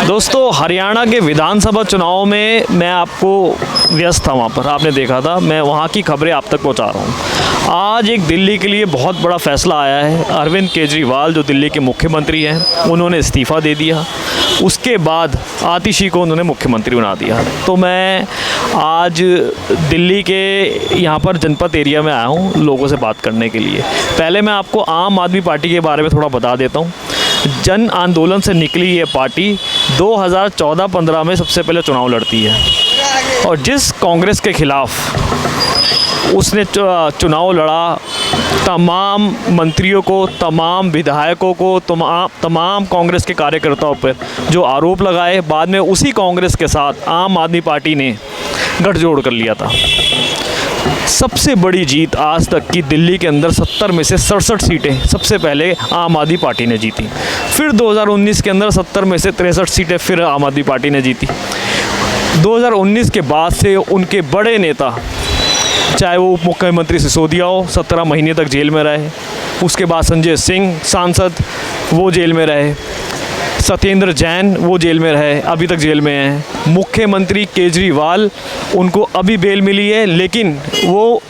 दोस्तों, हरियाणा के विधानसभा चुनाव में मैं आपको व्यस्त था, वहाँ पर आपने देखा था, मैं वहाँ की खबरें आप तक पहुँचा रहा हूँ। आज एक दिल्ली के लिए बहुत बड़ा फैसला आया है। अरविंद केजरीवाल जो दिल्ली के मुख्यमंत्री हैं, उन्होंने इस्तीफ़ा दे दिया। उसके बाद आतिशी को उन्होंने मुख्यमंत्री बना दिया। तो मैं आज दिल्ली के यहाँ पर जनपद एरिया में आया हूँ लोगों से बात करने के लिए। पहले मैं आपको आम आदमी पार्टी के बारे में थोड़ा बता देता हूँ। जन आंदोलन से निकली ये पार्टी 2014-15 में सबसे पहले चुनाव लड़ती है और जिस कांग्रेस के खिलाफ उसने चुनाव लड़ा, तमाम मंत्रियों को, तमाम विधायकों को, तमाम कांग्रेस के कार्यकर्ताओं पर जो आरोप लगाए, बाद में उसी कांग्रेस के साथ आम आदमी पार्टी ने गठजोड़ कर लिया था। सबसे बड़ी जीत आज तक की दिल्ली के अंदर 70 में से 67 सीटें सबसे पहले आम आदमी पार्टी ने जीती। फिर 2019 के अंदर 70 में से 63 सीटें फिर आम आदमी पार्टी ने जीती। 2019 के बाद से उनके बड़े नेता, चाहे वो उप मुख्यमंत्री सिसोदिया हो, 17 महीने तक जेल में रहे। उसके बाद संजय सिंह सांसद, वो जेल में रहे। सत्येंद्र जैन, वो जेल में रहे, अभी तक जेल में हैं। मुख्यमंत्री केजरीवाल, उनको अभी बेल मिली है, लेकिन वो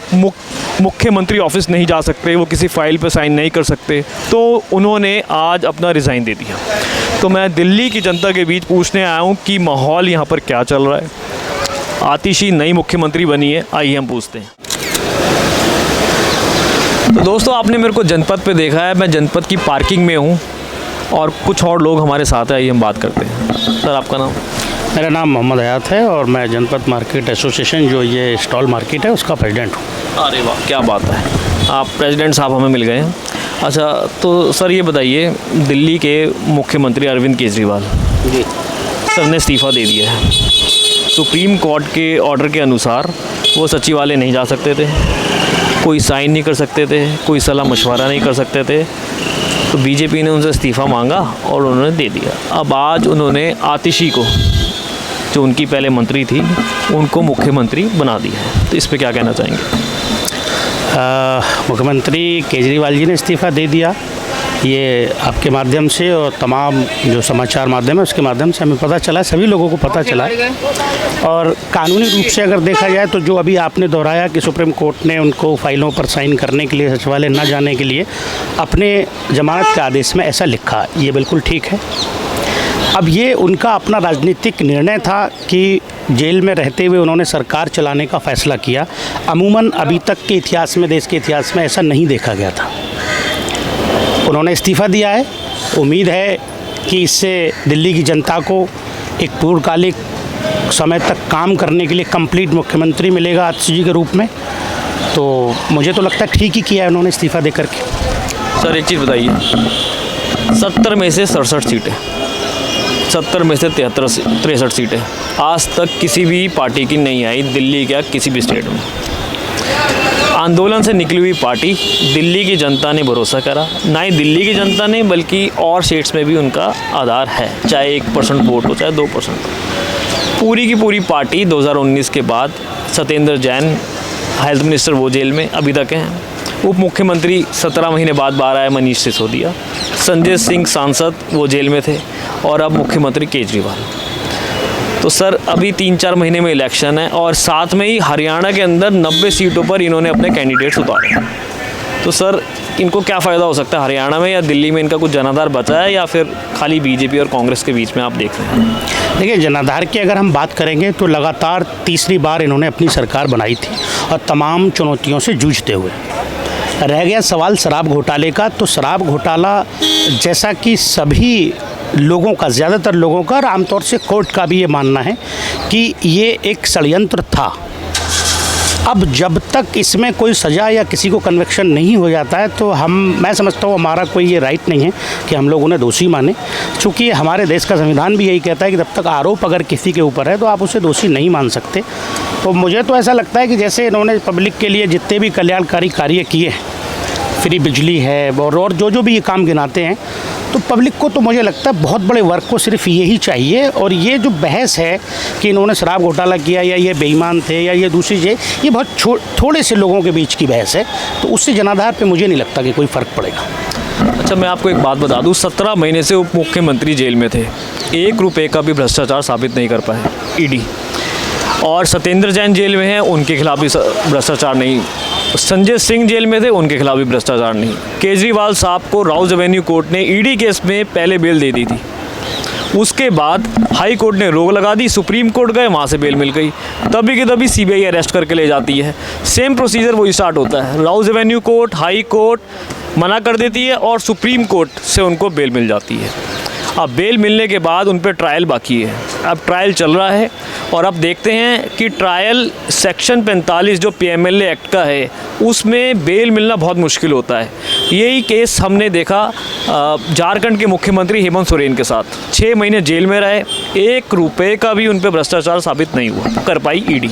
मुख्यमंत्री ऑफिस नहीं जा सकते, वो किसी फाइल पर साइन नहीं कर सकते, तो उन्होंने आज अपना रिज़ाइन दे दिया। तो मैं दिल्ली की जनता के बीच पूछने आया हूँ कि माहौल यहाँ पर क्या चल रहा है। आतिशी नई मुख्यमंत्री बनी है, आइए हम पूछते हैं। तो दोस्तों, आपने मेरे को जनपद पे देखा है, मैं जनपद की पार्किंग में हूँ और कुछ और लोग हमारे साथ हैं, आइए हम बात करते हैं। सर, आपका नाम? मेरा नाम मोहम्मद हयात है और मैं जनपद मार्केट एसोसिएशन, जो ये स्टॉल मार्केट है, उसका प्रेसिडेंट हूँ। अरे वाह, क्या बात है, आप प्रेसिडेंट साहब हमें मिल गए हैं। अच्छा, तो सर ये बताइए, दिल्ली के मुख्यमंत्री अरविंद केजरीवाल जी सर ने इस्तीफ़ा दे दिया है। सुप्रीम कोर्ट के ऑर्डर के अनुसार वो सचिवालय नहीं जा सकते थे, कोई साइन नहीं कर सकते थे, कोई सलाह मशवरा नहीं कर सकते थे। तो बीजेपी ने उनसे इस्तीफ़ा मांगा और उन्होंने दे दिया। अब आज उन्होंने आतिशी को, जो उनकी पहले मंत्री थी, उनको मुख्यमंत्री बना दिया है। तो इस पे क्या कहना चाहेंगे? मुख्यमंत्री केजरीवाल जी ने इस्तीफ़ा दे दिया। ये आपके माध्यम से और तमाम जो समाचार माध्यम है उसके माध्यम से हमें पता चला, सभी लोगों को पता चला। और कानूनी रूप से अगर देखा जाए तो जो अभी आपने दोहराया कि सुप्रीम कोर्ट ने उनको फाइलों पर साइन करने के लिए, सचिवालय न जाने के लिए अपने जमानत के आदेश में ऐसा लिखा, ये बिल्कुल ठीक है। अब ये उनका अपना राजनीतिक निर्णय था कि जेल में रहते हुए उन्होंने सरकार चलाने का फ़ैसला किया। अमूमन अभी तक के इतिहास में, देश के इतिहास में ऐसा नहीं देखा गया था। उन्होंने इस्तीफ़ा दिया है। उम्मीद है कि इससे दिल्ली की जनता को एक पूर्णकालिक समय तक काम करने के लिए कंप्लीट मुख्यमंत्री मिलेगा आतिशी जी के रूप में। तो मुझे तो लगता है ठीक ही किया है उन्होंने इस्तीफ़ा दे करके। सर एक चीज़ बताइए, 70 में से 67 सीटें, 70 में से 63 सीटें आज तक किसी भी पार्टी की नहीं आई दिल्ली के किसी भी स्टेट में। आंदोलन से निकली हुई पार्टी, दिल्ली की जनता ने भरोसा करा, ना ही दिल्ली की जनता ने बल्कि और स्टेट्स में भी उनका आधार है, चाहे 1% वोट हो चाहे 2%। पूरी की पूरी पार्टी 2019 के बाद, सत्येंद्र जैन हेल्थ मिनिस्टर, वो जेल में अभी तक हैं। उप मुख्यमंत्री 17 महीने बाद बाहर आए, मनीष सिसोदिया। संजय सिंह सांसद, वो जेल में थे। और अब मुख्यमंत्री केजरीवाल। तो सर अभी 3-4 महीने में इलेक्शन है और साथ में ही हरियाणा के अंदर 90 सीटों पर इन्होंने अपने कैंडिडेट्स उतारे। तो सर इनको क्या फ़ायदा हो सकता है हरियाणा में, या दिल्ली में इनका कुछ जनाधार बचा है, या फिर खाली बीजेपी और कांग्रेस के बीच में आप देख रहे हैं? देखिए, जनाधार की अगर हम बात करेंगे तो लगातार तीसरी बार इन्होंने अपनी सरकार बनाई थी और तमाम चुनौतियों से जूझते हुए। रह गया सवाल शराब घोटाले का, तो शराब घोटाला जैसा कि सभी लोगों का, ज़्यादातर लोगों का और आमतौर से कोर्ट का भी ये मानना है कि ये एक षड्यंत्र था। अब जब तक इसमें कोई सज़ा या किसी को कन्विक्शन नहीं हो जाता है तो मैं समझता हूँ हमारा कोई ये राइट नहीं है कि हम लोग उन्हें दोषी माने, क्योंकि हमारे देश का संविधान भी यही कहता है कि जब तक आरोप अगर किसी के ऊपर है तो आप उसे दोषी नहीं मान सकते। तो मुझे तो ऐसा लगता है कि जैसे इन्होंने पब्लिक के लिए जितने भी कल्याणकारी कार्य किए हैं, फ्री बिजली है और जो भी ये काम गिनाते हैं, तो पब्लिक को तो मुझे लगता है बहुत बड़े वर्ग को सिर्फ यही चाहिए। और ये जो बहस है कि इन्होंने शराब घोटाला किया या ये बेईमान थे या ये दूसरी चीज़, ये बहुत थोड़े से लोगों के बीच की बहस है। तो उससे जनाधार पे मुझे नहीं लगता कि कोई फ़र्क पड़ेगा। अच्छा, मैं आपको एक बात बता दूं, 17 महीने से उप मुख्यमंत्री जेल में थे, 1 रुपये का भी भ्रष्टाचार साबित नहीं कर पाए ईडी। और सत्येंद्र जैन जेल में हैं, उनके खिलाफ भी भ्रष्टाचार नहीं। संजय सिंह जेल में थे, उनके खिलाफ भी भ्रष्टाचार नहीं। केजरीवाल साहब को राउज एवेन्यू कोर्ट ने ईडी केस में पहले बेल दे दी थी, उसके बाद हाई कोर्ट ने रोक लगा दी, सुप्रीम कोर्ट गए, वहाँ से बेल मिल गई, तभी की तभी सीबीआई अरेस्ट करके ले जाती है। सेम प्रोसीजर वही स्टार्ट होता है, Rouse Avenue court, high court मना कर देती है और सुप्रीम कोर्ट से उनको बेल मिल जाती है। अब बेल मिलने के बाद उन पर ट्रायल बाकी है, अब ट्रायल चल रहा है और अब देखते हैं कि ट्रायल सेक्शन 45 जो पीएमएलए एक्ट का है उसमें बेल मिलना बहुत मुश्किल होता है। यही केस हमने देखा झारखंड के मुख्यमंत्री हेमंत सोरेन के साथ, 6 महीने जेल में रहे, 1 रुपये का भी उन पर भ्रष्टाचार साबित नहीं हुआ कर पाई ईडी।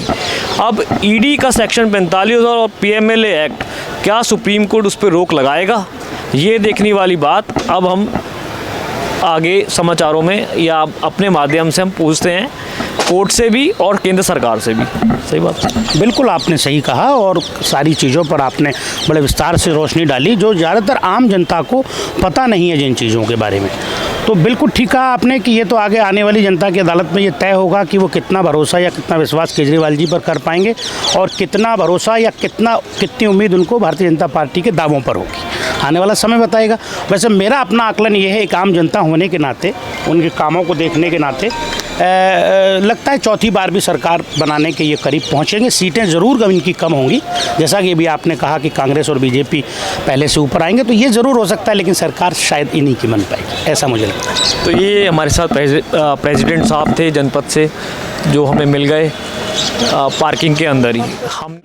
अब ईडी का सेक्शन 45 और पीएमएलए एक्ट, क्या सुप्रीम कोर्ट उस पर रोक लगाएगा, ये देखने वाली बात अब हम आगे समाचारों में या अपने माध्यम से हम पूछते हैं कोर्ट से भी और केंद्र सरकार से भी। सही बात है, बिल्कुल आपने सही कहा और सारी चीज़ों पर आपने बड़े विस्तार से रोशनी डाली जो ज़्यादातर आम जनता को पता नहीं है जिन चीज़ों के बारे में। तो बिल्कुल ठीक कहा आपने कि ये तो आगे आने वाली जनता की अदालत में ये तय होगा कि वो कितना भरोसा या कितना विश्वास केजरीवाल जी पर कर पाएंगे और कितना भरोसा या कितनी उम्मीद उनको भारतीय जनता पार्टी के दावों पर होगी, आने वाला समय बताएगा। वैसे मेरा अपना आकलन ये है, एक आम जनता होने के नाते, उनके कामों को देखने के नाते लगता है चौथी बार भी सरकार बनाने के ये करीब पहुंचेंगे। सीटें ज़रूर इनकी कम होंगी, जैसा कि अभी आपने कहा कि कांग्रेस और बीजेपी पहले से ऊपर आएंगे, तो ये ज़रूर हो सकता है, लेकिन सरकार शायद इन्हीं की बन पाएगी, ऐसा मुझे लगता है। तो ये हमारे साथ प्रेसिडेंट साहब थे जनपद से, जो हमें मिल गए पार्किंग के अंदर ही। हम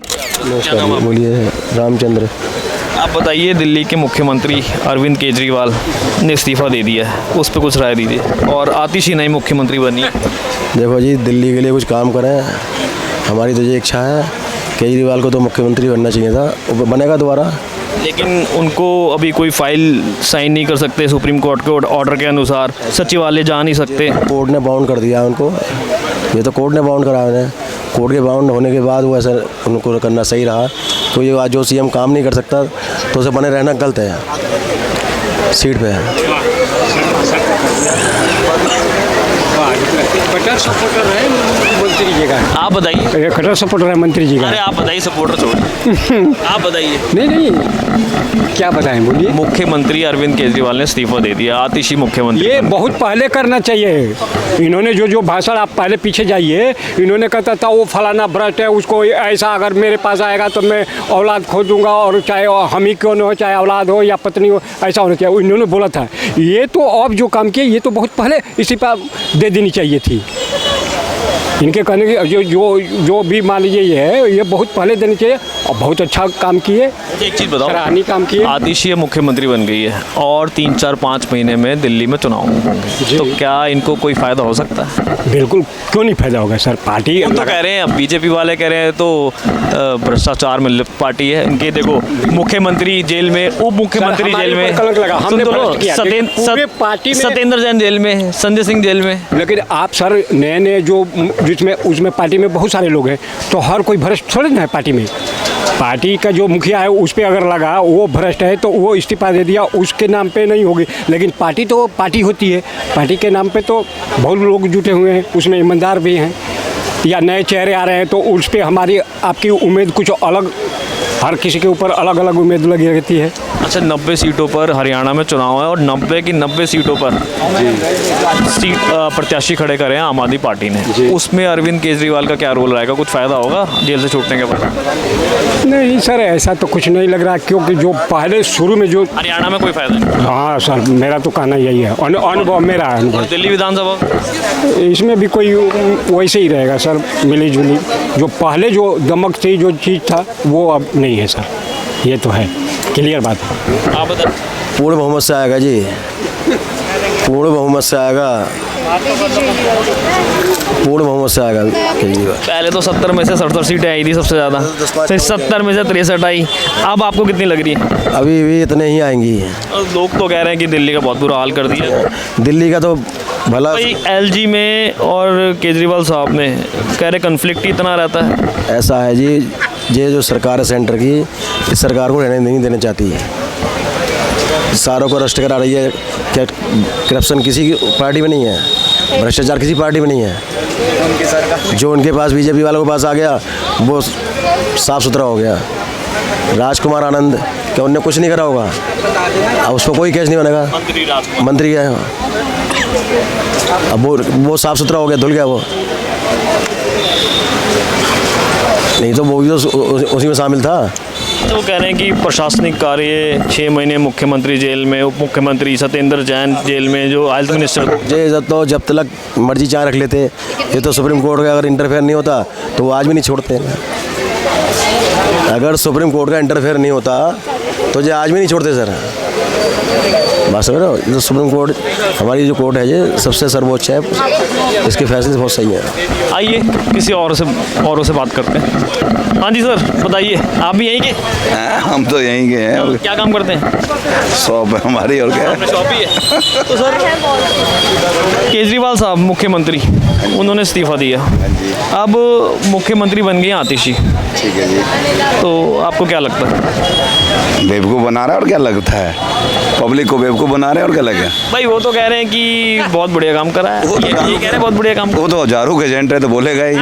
बोलिए, रामचंद्र। आप बताइए, दिल्ली के मुख्यमंत्री अरविंद केजरीवाल ने इस्तीफ़ा दे दिया है, उस पर कुछ राय दीजिए, और आतिशी नई मुख्यमंत्री बनी है। देखो जी, दिल्ली के लिए कुछ काम करें, हमारी तो ये इच्छा है। केजरीवाल को तो मुख्यमंत्री बनना चाहिए था, वो बनेगा दोबारा, लेकिन उनको अभी कोई फाइल साइन नहीं कर सकते सुप्रीम कोर्ट के ऑर्डर के अनुसार, सचिवालय जा नहीं सकते। कोर्ट ने बाउंड कर दिया उनको, ये तो कोर्ट ने बाउंड करा उन्हें। कोर्ट के बाउंड होने के बाद वो ऐसा उनको करना सही रहा। तो ये आज जो सीएम काम नहीं कर सकता तो उसे बने रहना गलत है सीट पे। कट्टर सपोर्टर है मंत्री जी का। आप बताइए। कट्टर सपोर्टर है मंत्री जी का। अरे आप बताइए, सपोर्टर छोड़िए आप बताइए। नहीं, क्या बताएं, बोलिए। मुख्यमंत्री अरविंद केजरीवाल ने इस्तीफा दे दिया, आतिशी मुख्यमंत्री। ये बहुत पहले करना चाहिए। इन्होंने जो भाषण, आप पहले पीछे जाइए, इन्होंने कहता था वो फलाना भ्रष्ट है, उसको ऐसा अगर मेरे पास आएगा तो मैं औलाद खो दूंगा, और चाहे हम ही क्यों न हो, चाहे औलाद हो या पत्नी हो, ऐसा होना चाहिए, इन्होंने बोला था। ये तो अब जो काम किया, ये तो बहुत पहले इस्तीफा दे देनी चाहिए थी। इनके कहने की जो भी मान लीजिए ये है, ये बहुत पहले देनी चाहिए और बहुत अच्छा काम किए। एक चीज़ बताओ, सराहनीय काम किए। आतिशी मुख्यमंत्री बन गई है और 3, 4, 5 महीने में दिल्ली में चुनाव होंगे, तो क्या इनको कोई फ़ायदा हो सकता है? बिल्कुल, क्यों नहीं फायदा होगा सर। पार्टी वो तो कह रहे हैं, अब बीजेपी वाले कह रहे हैं तो भ्रष्टाचार में लिप्त पार्टी है इनके। देखो, मुख्यमंत्री जेल में, उप मुख्यमंत्री जेल में, सत्येंद्र जैन जेल में, संजय सिंह जेल में। लेकिन आप सर नए जो जिसमें उसमें पार्टी में बहुत सारे लोग हैं, तो हर कोई भ्रष्ट थोड़े ना है पार्टी में। पार्टी का जो मुखिया है उस पर अगर लगा वो भ्रष्ट है तो वो इस्तीफा दे दिया, उसके नाम पे नहीं होगी। लेकिन पार्टी तो पार्टी होती है, पार्टी के नाम पे तो बहुत लोग जुटे हुए हैं, उसमें ईमानदार भी हैं, या नए चेहरे आ रहे हैं तो उस पर हमारी आपकी उम्मीद कुछ अलग, हर किसी के ऊपर अलग अलग उम्मीद लगी रहती है। अच्छा, 90 सीटों पर हरियाणा में चुनाव है और 90 की 90 सीटों पर सीट प्रत्याशी खड़े करे हैं आम आदमी पार्टी ने। उसमें अरविंद केजरीवाल का क्या रोल रहेगा? कुछ फ़ायदा होगा जेल से छूटने के बाद? नहीं सर, ऐसा तो कुछ नहीं लग रहा, क्योंकि जो पहले शुरू में जो हरियाणा में कोई फ़ायदा नहीं। हाँ सर, मेरा तो कहना यही है, अनुभव मेरा अनुभव। दिल्ली विधानसभा इसमें भी कोई वैसे ही रहेगा सर, मिली जुली। जो पहले जो दमक थी, जो चीज़ था, वो अब नहीं है सर, ये तो है, क्लियर बात है। आप बताएं। पूर्ण बहुमत से आएगा जी, पूर्ण बहुमत से आएगा, पूर्ण बहुमत से आएगा केजरीवाल। पहले तो 70 में से 67 सीटें आई थी सबसे ज़्यादा, फिर 70 में से 63 आई, अब आपको कितनी लग रही है? अभी भी इतने ही आएंगी। लोग तो कह रहे हैं कि दिल्ली का बहुत बुरा हाल कर दिया। दिल्ली का तो भला भाई, एलजी में और केजरीवाल साहब में कह रहे कन्फ्लिक्ट ही इतना रहता है। ऐसा है जी, ये जो सरकार है सेंटर की, इस सरकार को रहने नहीं देना चाहती है। सारों को अरेस्ट करा रही है। क्या करप्शन किसी की पार्टी में नहीं है, भ्रष्टाचार किसी पार्टी में नहीं है। जो उनके पास बीजेपी वालों के पास आ गया वो साफ सुथरा हो गया। राजकुमार आनंद, क्या उनने कुछ नहीं करा होगा? अब उस पर कोई केस नहीं बनेगा, मंत्री है। अब वो साफ सुथरा हो गया, धुल गया वो। नहीं तो वो भी तो उसी में शामिल था। तो कह रहे हैं कि प्रशासनिक कार्य 6 महीने मुख्यमंत्री जेल में, उप मुख्यमंत्री सत्येंद्र जैन जेल में, जो हेल्थ मिनिस्टर जे तो जब तक मर्जी चाह रख लेते। ये तो सुप्रीम कोर्ट का अगर इंटरफेयर नहीं होता तो वो आज भी नहीं छोड़ते। अगर सुप्रीम कोर्ट का इंटरफेयर नहीं होता तो ये आज भी नहीं छोड़ते सर। बात समझ रहे हो? ये सुप्रीम कोर्ट, हमारी जो कोर्ट है ये सबसे सर्वोच्च है, इसके फैसले बहुत सही है। आइए किसी और से बात करते हैं। हाँ जी सर, बताइए, आप भी यहीं के? हम तो यहीं के हैं। क्या काम करते हैं? शॉप है हमारी, और क्या है? शॉप ही है। तो सर, केजरीवाल साहब मुख्यमंत्री, उन्होंने इस्तीफा दिया, अब मुख्यमंत्री बन गए आतिशी। ठीक है जी। तो आपको क्या लगता है? बेवकूफ़ बना रहा है, और क्या लगता है? पब्लिक को बेवकूफ़ बना रहे हैं, और क्या लगे? भाई वो तो कह रहे हैं कि बहुत बढ़िया काम करा है, ये कह रहे हैं बहुत बढ़िया काम। वो तो हजारों के एजेंट है, तो बोलेगा ही।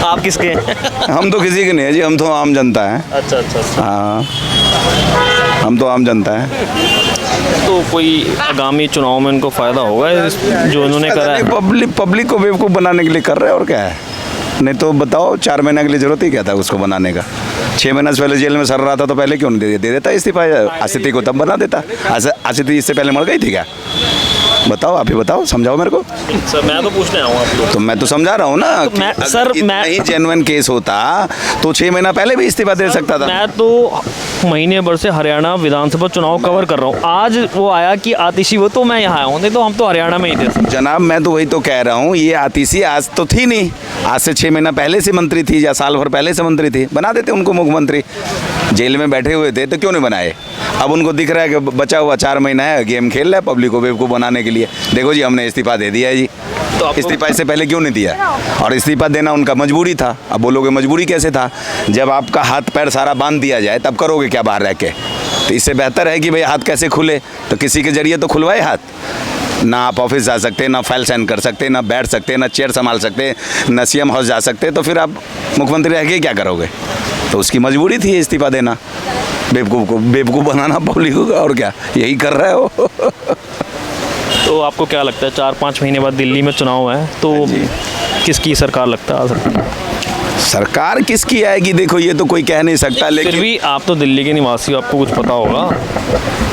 आप किसके हैं? हम तो किसी के नहीं है जी, हम तो आम जनता है। अच्छा। हाँ, हम तो आम जनता है। तो कोई आगामी चुनाव में उनको फ़ायदा होगा जो उन्होंने करा है? पब्लिक को बेवकूफ़ बनाने के लिए कर रहे हैं, और क्या है? नहीं तो बताओ, 4 महीने के लिए जरूरत ही क्या था उसको बनाने का? 6 महीने से पहले जेल में सर रहा था तो पहले क्यों नहीं दे देता इस्तीफा? आसिती को तब बना देता। आसिती इससे पहले मर गई थी क्या? बताओ, आप ही बताओ, समझाओ मेरे को। सर मैं तो पूछने आऊँ आप लोग। तो मैं तो समझा रहा हूँ ना तो मैं नहीं जेन्युइन केस होता तो 6 महीना पहले भी इस्तीफा दे सकता था। मैं तो महीने भर से हरियाणा विधानसभा चुनाव कवर कर रहा हूँ। आज वो आया कि आतिशी, वो तो मैं यहाँ आया हूँ, नहीं तो हम तो हरियाणा में ही थे। जनाब मैं तो वही तो कह रहा हूँ, ये आतिशी आज तो थी नहीं, आज से 6 महीना पहले से मंत्री थी, या साल भर पहले से मंत्री थी। बना देते उनको मुख्यमंत्री। जेल में बैठे हुए थे तो क्यों नहीं बनाए? अब उनको दिख रहा है कि बचा हुआ 4 महीना है, गेम खेल रहा है पब्लिक को बेवकूफ़ बनाने के लिए। देखो जी, हमने इस्तीफा दे दिया है जी। तो इस्तीफा इससे पहले क्यों नहीं दिया? और इस्तीफा देना उनका मजबूरी था। अब बोलोगे मजबूरी कैसे था? जब आपका हाथ पैर सारा बांध दिया जाए तब करोगे क्या बाहर रह के? तो इससे बेहतर है कि भाई हाथ कैसे खुले, तो किसी के जरिए तो खुलवाए हाथ। ना आप ऑफिस जा सकते, ना फाइल साइन कर सकते, ना बैठ सकते, ना चेयर संभाल सकते, ना सीएम हाउस जा सकते, तो फिर आप मुख्यमंत्री रह के क्या करोगे? तो उसकी मजबूरी थी इस्तीफा देना, बेवकूफ़ बनाना पब्लिक को, और क्या यही कर रहा है वो। तो आपको क्या लगता है 4-5 महीने बाद दिल्ली में चुनाव है तो किसकी सरकार लगता है आ सकती है? सरकार किसकी आएगी देखो ये तो कोई कह नहीं सकता, लेकिन फिर भी आप तो दिल्ली के निवासी हो, आपको कुछ पता होगा।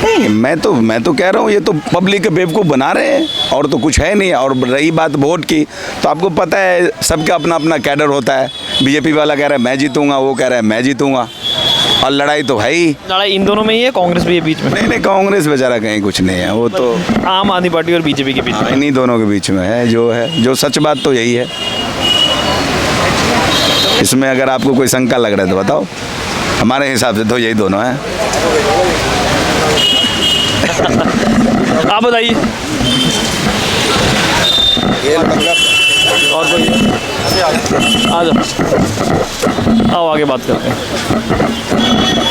नहीं, मैं तो कह रहा हूँ ये तो पब्लिक के बेवकूफ़ बना रहे हैं, और तो कुछ है नहीं। और रही बात वोट की, तो आपको पता है सबका अपना अपना कैडर होता है। बीजेपी वाला कह रहा है मैं जीतूंगा, वो कह रहा है मैं जीतूंगा, और लड़ाई तो है ही। लड़ाई इन दोनों में ही है, कांग्रेस भी है बीच में? नहीं, कांग्रेस बेचारा कहीं कुछ नहीं है, वो तो आम आदमी पार्टी और बीजेपी के बीच में। इन्हीं दोनों के बीच में है, जो सच बात तो यही है। इसमें अगर आपको कोई शंका लग रहा है तो बताओ, हमारे हिसाब से तो यही दोनों हैं। आप बताइए। और कोई आ जाओ, आओ आगे बात करते हैं।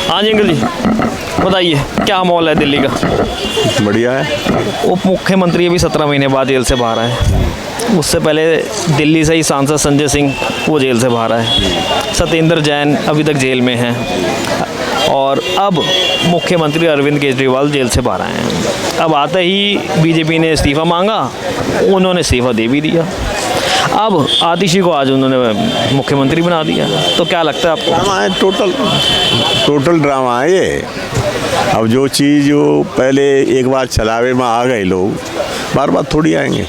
हाँ जी अंकल जी, बताइए क्या माहौल है दिल्ली का? बढ़िया है। उप मुख्यमंत्री अभी 17 महीने बाद जेल से बाहर आए। उससे पहले दिल्ली से ही सांसद संजय सिंह, वो जेल से बाहर आए। सत्येंद्र जैन अभी तक जेल में हैं, और अब मुख्यमंत्री अरविंद केजरीवाल जेल से बाहर आए हैं। अब आते ही बीजेपी ने इस्तीफ़ा मांगा, उन्होंने इस्तीफ़ा दे भी दिया। अब आतिशी को आज उन्होंने मुख्यमंत्री बना दिया। तो क्या लगता है आपको? ड्रामा है, टोटल ड्रामा है ये। अब जो चीज़ जो पहले एक बार चलावे में आ गए लोग, बार बार थोड़ी आएंगे।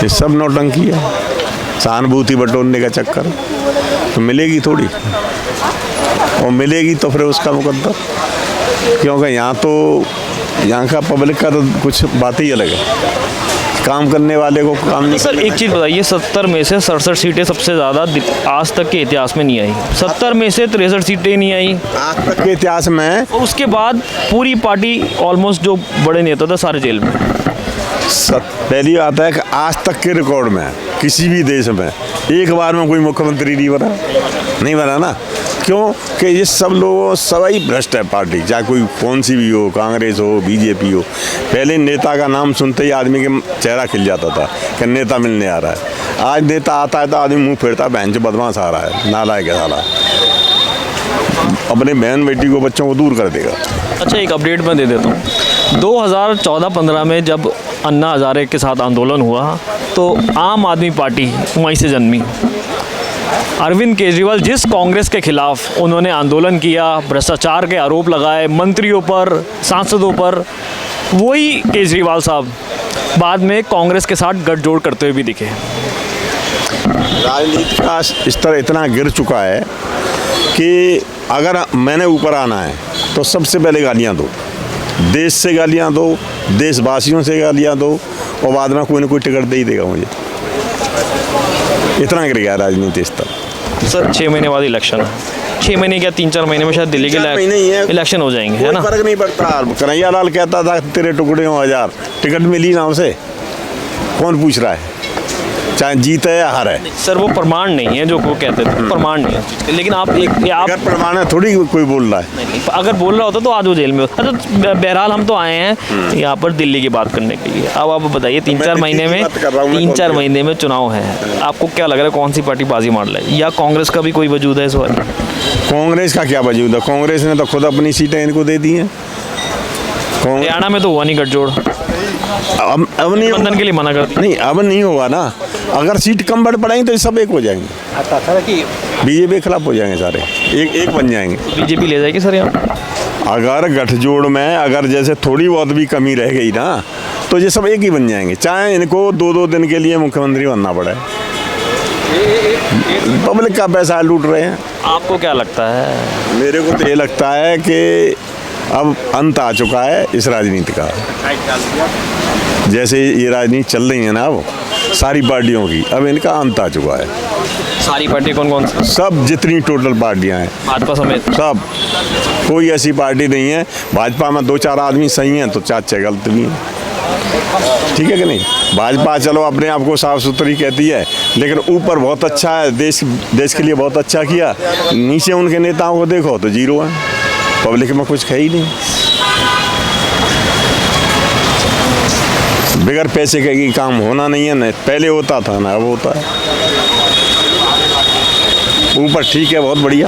ये सब नौटंकी है, सहानुभूति बटोरने का चक्कर। तो मिलेगी थोड़ी, और मिलेगी तो फिर उसका मुकद्दर, क्योंकि यहाँ का पब्लिक का तो कुछ बात ही अलग है। काम करने वाले को काम नहीं। सर एक चीज़ बताइए, 70 में से 67 सीटें सबसे ज़्यादा आज तक के इतिहास में नहीं आई। 70 में से 63 सीटें नहीं आई आज तक के इतिहास में। और उसके बाद पूरी पार्टी ऑलमोस्ट जो बड़े नेता थे सारे जेल में। पहली बात है कि आज तक के रिकॉर्ड में किसी भी देश में एक बार में कोई मुख्यमंत्री नहीं बना ना। क्यों कि ये सब लोग सभी भ्रष्ट है पार्टी, चाहे कोई कौन सी भी हो, कांग्रेस हो, बीजेपी हो। पहले नेता का नाम सुनते ही आदमी के चेहरा खिल जाता था कि नेता मिलने आ रहा है। आज नेता आता है तो आदमी मुंह फेरता है, बहन जो बदमाश आ रहा है, नालायक है साला, अपने बहन बेटी को, बच्चों को दूर कर देगा। अच्छा, एक अपडेट मैं दे देता हूँ। 2014-15 में जब अन्ना हजारे के साथ आंदोलन हुआ तो आम आदमी पार्टी वहीं से जन्मी। अरविंद केजरीवाल जिस कांग्रेस के खिलाफ उन्होंने आंदोलन किया, भ्रष्टाचार के आरोप लगाए मंत्रियों पर, सांसदों पर, वही केजरीवाल साहब बाद में कांग्रेस के साथ गठजोड़ करते हुए भी दिखे। राजनीति का स्तर इतना गिर चुका है कि अगर मैंने ऊपर आना है तो सबसे पहले गालियाँ दो, देश से गालियाँ दो, देशवासियों से गालियाँ दो, और बाद में कोई ना कोई टिकट दे ही देगा मुझे। इतना गिर गया राजनीति स्तर। सर 6 महीने बाद इलेक्शन है, 6 महीने क्या 3-4 महीने में शायद दिल्ली के इलेक्शन हो जाएंगे, है ना? फर्क नहीं पड़ता। कन्हैया लाल कहता था तेरे टुकड़े हो 1000, टिकट मिली ना उसे, कौन पूछ रहा है, चाहे जीत है या हार है। सर वो प्रमाण नहीं है जो वो कहते थे, प्रमाण नहीं है। लेकिन आप अगर प्रमाण है थोड़ी कोई बोल रहा है। नहीं, अगर बोल रहा होता तो आज वो जेल में होता। अच्छा, बहरहाल हम तो आए हैं यहाँ पर दिल्ली की बात करने के लिए। अब आप बताइए 3-4 महीने में चुनाव है, आपको क्या लग रहा है कौन सी पार्टी बाजी मार लेगी, या कांग्रेस का भी कोई वजूद है इस बार? कांग्रेस का क्या वजूद है? कांग्रेस ने तो खुद अपनी सीटें इनको दे दी हैं। हरियाणा में तो हुआ नहीं गठजोड़, अब नहीं गठबंधन के लिए मना कर दिया। नहीं, अब नहीं होगा ना। अगर सीट कम बढ़ पड़ेंगी तो सब एक हो जाएंगे, बीजेपी के खिलाफ हो जाएंगे, सारे एक बन जाएंगे। बीजेपी ले जाएगी सर यहाँ? अगर गठजोड़ में अगर जैसे थोड़ी बहुत भी कमी रह गई ना तो ये सब एक ही बन जाएंगे, चाहे इनको 2-2 दिन के लिए मुख्यमंत्री बनना पड़े। पब्लिक का पैसा लूट रहे हैं। आपको क्या लगता है? मेरे को तो ये लगता है कि अब अंत आ चुका है इस राजनीति का। जैसे ये राजनीति चल रही है ना अब सारी पार्टियों की, अब इनका अंत आ चुका है। सारी पार्टी कौन कौन सी? सब जितनी टोटल पार्टियां हैं, भाजपा समेत सब, कोई ऐसी पार्टी नहीं है। भाजपा में 2-4 आदमी सही हैं तो 4-6 गलत भी हैं, ठीक है कि नहीं? भाजपा चलो अपने आप को साफ सुथरी कहती है, लेकिन ऊपर बहुत अच्छा है, देश के लिए बहुत अच्छा किया। नीचे उनके नेताओं को देखो तो जीरो है, पब्लिक में कुछ है ही नहीं। बगैर पैसे के काम होना नहीं है, ना पहले होता था ना अब होता है। ऊपर ठीक है, बहुत बढ़िया।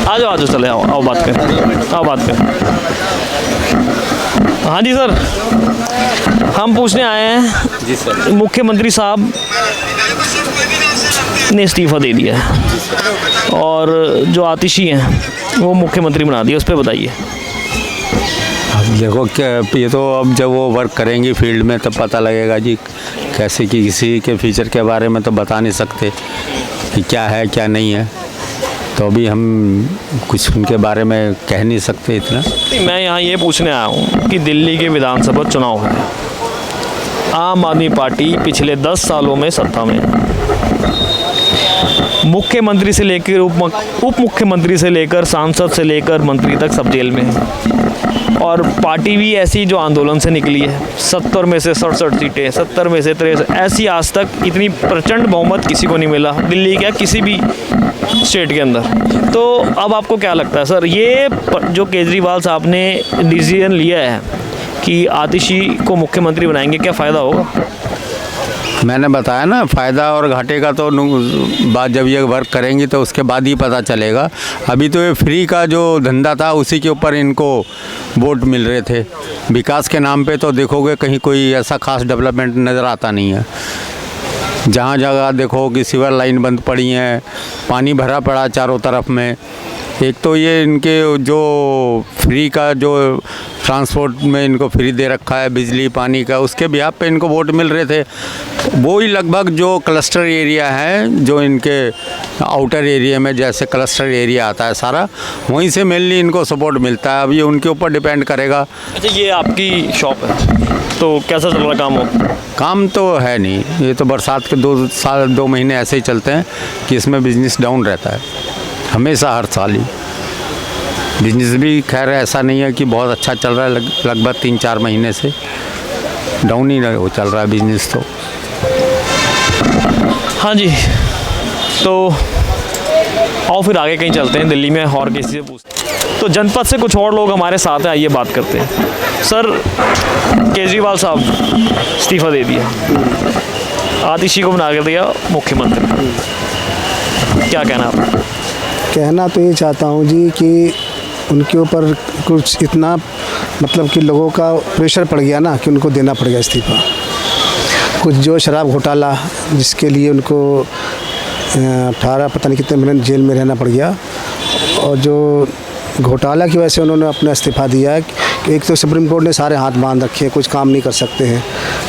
आ जाओ चले आओ बात करें। हाँ जी सर, हम पूछने आए हैं। जी सर। मुख्यमंत्री साहब ने इस्तीफा दे दिया है और जो आतिशी हैं वो मुख्यमंत्री बना दिया, उस पर बताइए। अब देखो क्या, ये तो अब जब वो वर्क करेंगी फील्ड में तब पता लगेगा जी, कैसे कि किसी के फ्यूचर के बारे में तो बता नहीं सकते कि क्या है क्या नहीं है, तो अभी हम कुछ उनके बारे में कह नहीं सकते इतना। मैं यहाँ ये पूछने आया हूँ कि दिल्ली के विधानसभा चुनाव है, आम आदमी पार्टी पिछले 10 सालों में सत्ता में है। मुख्यमंत्री से लेकर उप मुख्यमंत्री से लेकर सांसद से लेकर मंत्री तक सब जेल में है, और पार्टी भी ऐसी जो आंदोलन से निकली है। 70 में से 67 सीटें, 70 में से 63, ऐसी आज तक इतनी प्रचंड बहुमत किसी को नहीं मिला दिल्ली क्या किसी भी स्टेट के अंदर। तो अब आपको क्या लगता है सर, ये जो केजरीवाल साहब ने डिसीजन लिया है कि आतिशी को मुख्यमंत्री बनाएंगे, क्या फ़ायदा होगा? मैंने बताया ना, फ़ायदा और घाटे का तो बात जब ये वर्क करेंगी तो उसके बाद ही पता चलेगा। अभी तो ये फ्री का जो धंधा था उसी के ऊपर इनको वोट मिल रहे थे। विकास के नाम पे तो देखोगे कहीं कोई ऐसा खास डेवलपमेंट नज़र आता नहीं है। जहाँ जगह देखो कि सीवर लाइन बंद पड़ी हैं, पानी भरा पड़ा चारों तरफ में। एक तो ये इनके जो फ्री का जो ट्रांसपोर्ट में इनको फ्री दे रखा है, बिजली पानी का, उसके बिहाफ पे इनको वोट मिल रहे थे। वो ही लगभग जो क्लस्टर एरिया है, जो इनके आउटर एरिया में जैसे क्लस्टर एरिया आता है सारा, वहीं से मेनली इनको सपोर्ट मिलता है। अब ये उनके ऊपर डिपेंड करेगा। अच्छा, ये आपकी शॉप है तो कैसा चल रहा काम हो? काम तो है नहीं, ये तो बरसात के 2 महीने ऐसे ही चलते हैं कि इसमें बिजनेस डाउन रहता है हमेशा, हर साल ही। बिजनेस भी खैर ऐसा नहीं है कि बहुत अच्छा चल रहा है, लगभग 3-4 महीने से डाउन ही चल रहा है बिजनेस तो। हाँ जी, तो आओ फिर आगे कहीं चलते हैं दिल्ली में और किसी से पूछते हैं। तो जनपद से कुछ और लोग हमारे साथ हैं, आइए बात करते हैं। सर, केजरीवाल साहब इस्तीफा दे दिया, आतिशी को बना के दिया मुख्यमंत्री, क्या कहना आप? कहना तो ये चाहता हूँ जी कि उनके ऊपर कुछ इतना मतलब कि लोगों का प्रेशर पड़ गया ना कि उनको देना पड़ गया इस्तीफा। कुछ जो शराब घोटाला जिसके लिए उनको 18 पता नहीं कितने महीने जेल में रहना पड़ गया, और जो घोटाला की वजह से उन्होंने अपना इस्तीफा दिया है। एक तो सुप्रीम कोर्ट ने सारे हाथ बांध रखे हैं, कुछ काम नहीं कर सकते हैं,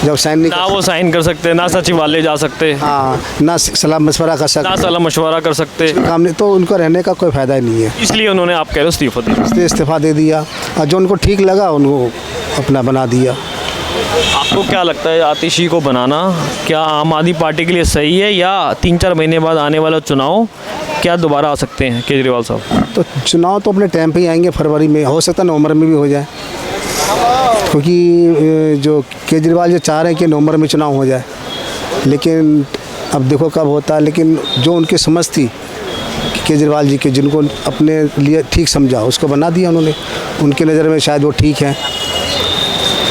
जब साइन नहीं ना वो साइन कर सकते, ना सचिवालय जा सकते, हाँ, ना सलाह मशवरा कर सकते, ना सलाह मशवरा कर सकते, काम नहीं, तो उनको रहने का कोई फ़ायदा ही नहीं है। इसलिए उन्होंने आप कह रहे हो इस्तीफा दिया। इसलिए इस्तीफा दे दिया, और जो उनको ठीक लगा उनको अपना बना दिया। आपको क्या लगता है आतिशी को बनाना क्या आम आदमी पार्टी के लिए सही है, या 3-4 महीने बाद आने वाला चुनाव क्या दोबारा आ सकते हैं केजरीवाल साहब? तो चुनाव तो अपने टाइम पे ही आएंगे, फरवरी में, हो सकता है नवंबर में भी हो जाए, क्योंकि जो केजरीवाल जो चाह रहे हैं कि नवंबर में चुनाव हो जाए, लेकिन अब देखो कब होता है। लेकिन जो उनकी समझ थी केजरीवाल जी के, जिनको अपने लिए ठीक समझा, उसको बना दिया उन्होंने। उनके नज़र में शायद वो ठीक है,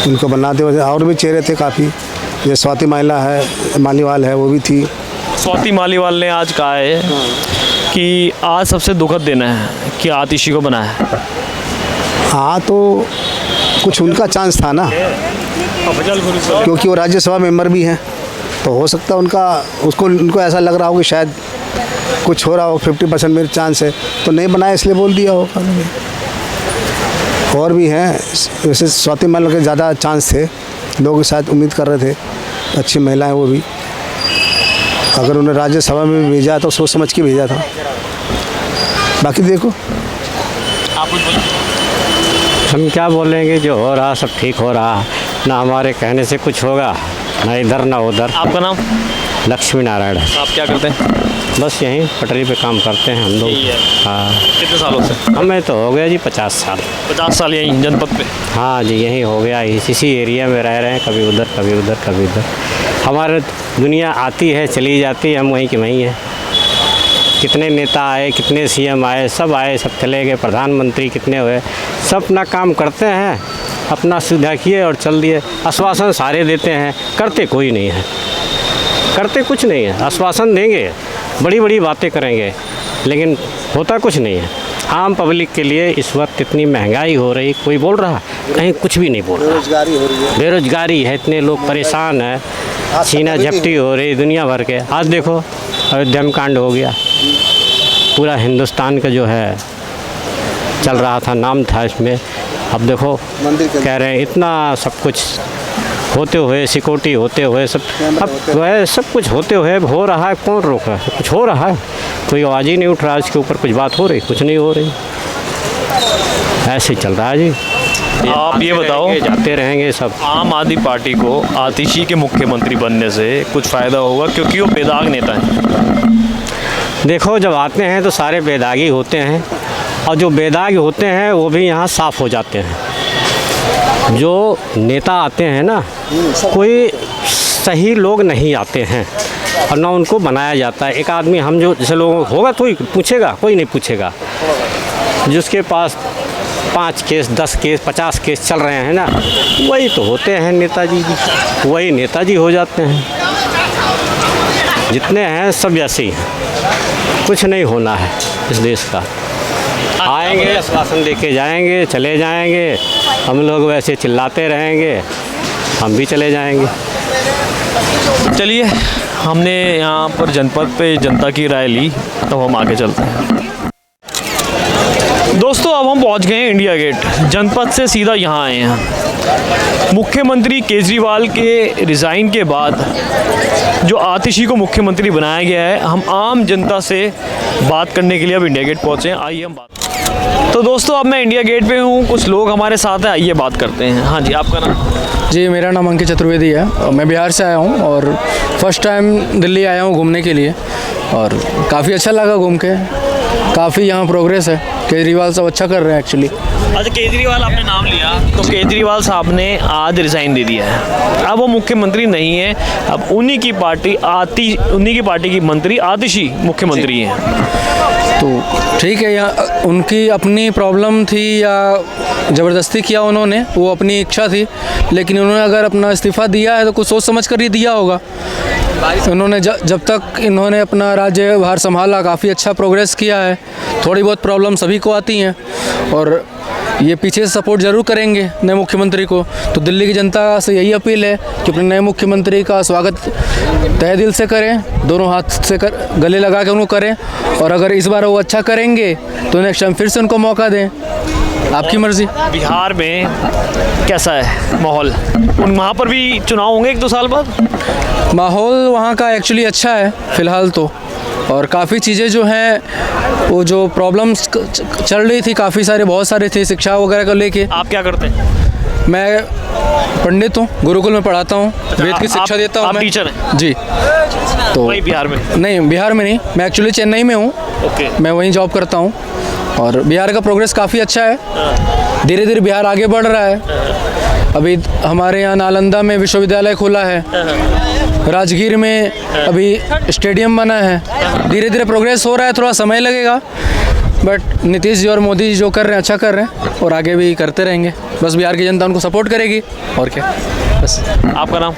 उनको बना दे। और भी चेहरे थे काफ़ी, जैसे स्वाति मालीवाल है, वो भी थी। स्वाति मालीवाल ने आज कहा है कि आज सबसे दुखद दिन है कि आतिशी को बनाया है। हाँ, तो कुछ उनका चांस था ना, क्योंकि वो राज्यसभा मेंबर भी हैं, तो हो सकता है उनको ऐसा लग रहा हो कि शायद कुछ हो रहा हो, 50% मेरे चांस है, तो नहीं बनाया इसलिए बोल दिया होगा। और भी हैं, वैसे स्वाति मालीवाल के ज़्यादा चांस थे, लोग शायद उम्मीद कर रहे थे, अच्छी महिला है वो भी। अगर उन्हें राज्यसभा में भी भेजा तो सोच समझ के भेजा था, बाकी देखो। आप कुछ बोलिए। हम क्या बोलेंगे, जो हो रहा सब ठीक हो रहा, ना हमारे कहने से कुछ होगा, ना इधर ना उधर। आपका नाम? लक्ष्मी नारायण। आप क्या करते हैं? बस यहीं पटरी पे काम करते हैं हम लोग। यही है। हाँ, कितने सालों से? हमें तो हो गया जी 50 साल। 50 साल यहीं जनपद पे? हाँ जी, यहीं हो गया, इसी एरिया में रह रहे हैं, कभी उधर कभी उधर कभी उधर। हमारे दुनिया आती है चली जाती है, हम वहीं के वहीं हैं। कितने नेता आए, कितने सीएम आए, सब चले गए, प्रधानमंत्री कितने हुए, सब अपना काम करते हैं, अपना सुविधा किए और चल दिए। आश्वासन सारे देते हैं, करते कोई नहीं है, करते कुछ नहीं है। आश्वासन देंगे, बड़ी बड़ी बातें करेंगे, लेकिन होता कुछ नहीं है। आम पब्लिक के लिए इस वक्त इतनी महंगाई हो रही, कोई बोल रहा, कहीं कुछ भी नहीं बोल रहा। बेरोजगारी हो रही है, बेरोजगारी है, इतने लोग परेशान हैं, छीना झपटी हो रही दुनिया भर के। आज देखो अयोध्या में कांड हो गया, पूरा हिंदुस्तान का जो है चल रहा था, नाम था इसमें। अब देखो कह रहे हैं इतना सब कुछ होते हुए, सिक्योरिटी होते हुए, सब अब वह सब कुछ होते हुए हो रहा है, कौन रोक रहा है? कुछ हो रहा है, कोई आवाज़ ही नहीं उठ रहा, इसके ऊपर कुछ बात हो रही, कुछ नहीं हो रही, ऐसे चल रहा है जी। आप ये बताओ, जाते रहेंगे सब। आम आदमी पार्टी को आतिशी के मुख्यमंत्री बनने से कुछ फ़ायदा होगा, क्योंकि वो बेदाग नेता हैं। देखो, जब आते हैं तो सारे बेदागी होते हैं, और जो बेदाग होते हैं वो भी यहाँ साफ़ हो जाते हैं। जो नेता आते हैं ना, कोई सही लोग नहीं आते हैं, और ना उनको बनाया जाता है। एक आदमी हम जो जैसे लोगों होगा तो ही पूछेगा, कोई नहीं पूछेगा। जिसके पास 5 केस, 10 केस, 50 केस चल रहे हैं ना, वही तो होते हैं नेताजी जी, वही नेताजी हो जाते हैं। जितने हैं सब ऐसे ही हैं, कुछ नहीं होना है इस देश का। आएंगे, आश्वासन दे के जाएंगे, चले जाएंगे, हम लोग वैसे चिल्लाते रहेंगे, हम भी चले जाएंगे। चलिए, हमने यहाँ पर जनपद पे जनता की राय ली, तो हम आगे चलते हैं। दोस्तों, अब हम पहुँच गए हैं इंडिया गेट। जनपद से सीधा यहाँ आए हैं। मुख्यमंत्री केजरीवाल के रिज़ाइन के बाद जो आतिशी को मुख्यमंत्री बनाया गया है, हम आम जनता से बात करने के लिए अब इंडिया गेट पहुँचे हैं। आइए हम बात। तो दोस्तों, अब मैं इंडिया गेट पे हूँ, कुछ लोग हमारे साथ हैं, आइए बात करते हैं। हाँ जी, आपका नाम? जी, मेरा नाम अंकित चतुर्वेदी है और मैं बिहार से आया हूँ, और फर्स्ट टाइम दिल्ली आया हूँ घूमने के लिए, और काफ़ी अच्छा लगा घूम के। काफ़ी यहाँ प्रोग्रेस है। केजरीवाल साहब अच्छा कर रहे हैं एक्चुअली। अच्छा, केजरीवाल आपने नाम लिया, तो केजरीवाल साहब ने आज रिज़ाइन दे दिया है। अब वो मुख्यमंत्री नहीं है, अब उन्हीं की पार्टी की मंत्री आतिशी मुख्यमंत्री हैं। तो ठीक है, यहाँ उनकी अपनी प्रॉब्लम थी या ज़बरदस्ती किया उन्होंने, वो अपनी इच्छा थी, लेकिन उन्होंने अगर अपना इस्तीफ़ा दिया है तो कुछ सोच समझ कर ही दिया होगा। उन्होंने जब तक इन्होंने अपना राज्यभार संभाला काफ़ी अच्छा प्रोग्रेस किया है। थोड़ी बहुत प्रॉब्लम सभी को आती हैं और ये पीछे से सपोर्ट ज़रूर करेंगे नए मुख्यमंत्री को। तो दिल्ली की जनता से यही अपील है कि अपने नए मुख्यमंत्री का स्वागत तहे दिल से करें, दोनों हाथ से गले लगा के उनको करें, और अगर इस बार वो अच्छा करेंगे तो नेक्स्ट टाइम फिर से उनको मौका दें। आपकी मर्ज़ी। बिहार में कैसा है माहौल? वहाँ पर भी चुनाव होंगे 1-2 साल बाद? माहौल वहाँ का एक्चुअली अच्छा है फ़िलहाल तो, और काफ़ी चीज़ें जो हैं वो जो प्रॉब्लम्स चल रही थी बहुत सारे थे शिक्षा वगैरह को लेके। आप क्या करते हैं? मैं पंडित हूँ, गुरुकुल में पढ़ाता हूँ, वेद की शिक्षा देता हूँ। आप टीचर हैं? जी। तो वही बिहार में? नहीं, बिहार में नहीं, मैं एक्चुअली चेन्नई में हूँ। ओके। मैं वहीं जॉब करता हूँ और बिहार का प्रोग्रेस काफ़ी अच्छा है। धीरे धीरे बिहार आगे बढ़ रहा है। अभी हमारे यहाँ नालंदा में विश्वविद्यालय खुला है, राजगीर में अभी स्टेडियम बना है। धीरे धीरे प्रोग्रेस हो रहा है, थोड़ा समय लगेगा, बट नीतीश जी और मोदी जी जो कर रहे हैं अच्छा कर रहे हैं और आगे भी करते रहेंगे। बस बिहार की जनता उनको सपोर्ट करेगी और क्या। बस। आपका नाम?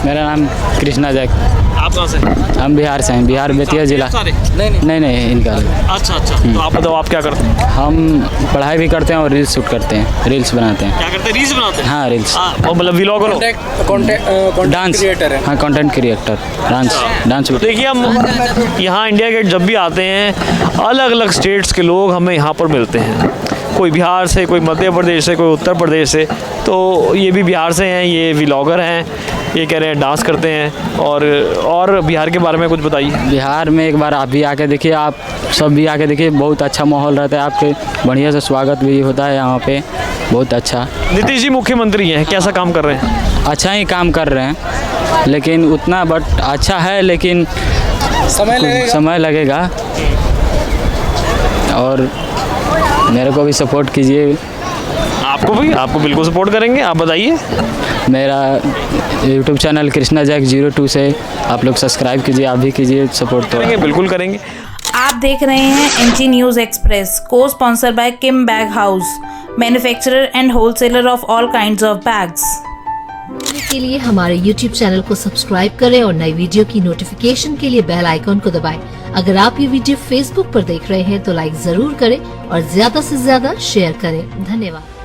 मेरा नाम कृष्णा जैक। आप कहाँ से? हम बिहार से हैं, बिहार बेतिया जिला। नहीं इनका। अच्छा। तो आप बताओ, आप क्या करते हैं? हम पढ़ाई भी करते हैं और रील्स शूट करते हैं, रील्स बनाते हैं। क्या करते हैं? रील्स बनाते हैं? हाँ, रील्स। मतलब व्लॉगर हो? डांस क्रिएटर है। हाँ, कंटेंट क्रिएटर। डांस। देखिए, हम यहाँ इंडिया गेट जब भी आते हैं, अलग अलग स्टेट्स के लोग हमें यहाँ पर मिलते हैं। कोई बिहार से, कोई मध्य प्रदेश से, कोई उत्तर प्रदेश से। तो ये भी बिहार से हैं, ये व्लॉगर हैं, ये कह रहे हैं डांस करते हैं। और बिहार के बारे में कुछ बताइए। बिहार में एक बार आप भी आके देखिए, आप सब भी आके देखिए, बहुत अच्छा माहौल रहता है, आपके बढ़िया से स्वागत भी होता है यहाँ पे, बहुत अच्छा। नीतीश जी मुख्यमंत्री हैं, कैसा काम कर रहे हैं? अच्छा ही काम कर रहे हैं, लेकिन उतना बट अच्छा है, लेकिन समय लगेगा। और मेरे को भी सपोर्ट कीजिए। आपको बिल्कुल सपोर्ट करेंगे। आप बताइए। मेरा YouTube चैनल कृष्णा जैक 02 से आप लोग सब्सक्राइब कीजिए, आप भी कीजिए, सपोर्ट तो बिल्कुल करेंगे। आप देख रहे हैं NG न्यूज़ एक्सप्रेस, को sponsor by Kim bag house, manufacturer and wholesaler of all kinds of bags. के लिए हमारे YouTube चैनल को सब्सक्राइब करें और नई वीडियो की नोटिफिकेशन के लिए बेल आइकॉन को दबाएं। अगर आप ये वीडियो Facebook पर देख रहे हैं तो लाइक जरूर करें और ज्यादा से ज्यादा शेयर करें। धन्यवाद।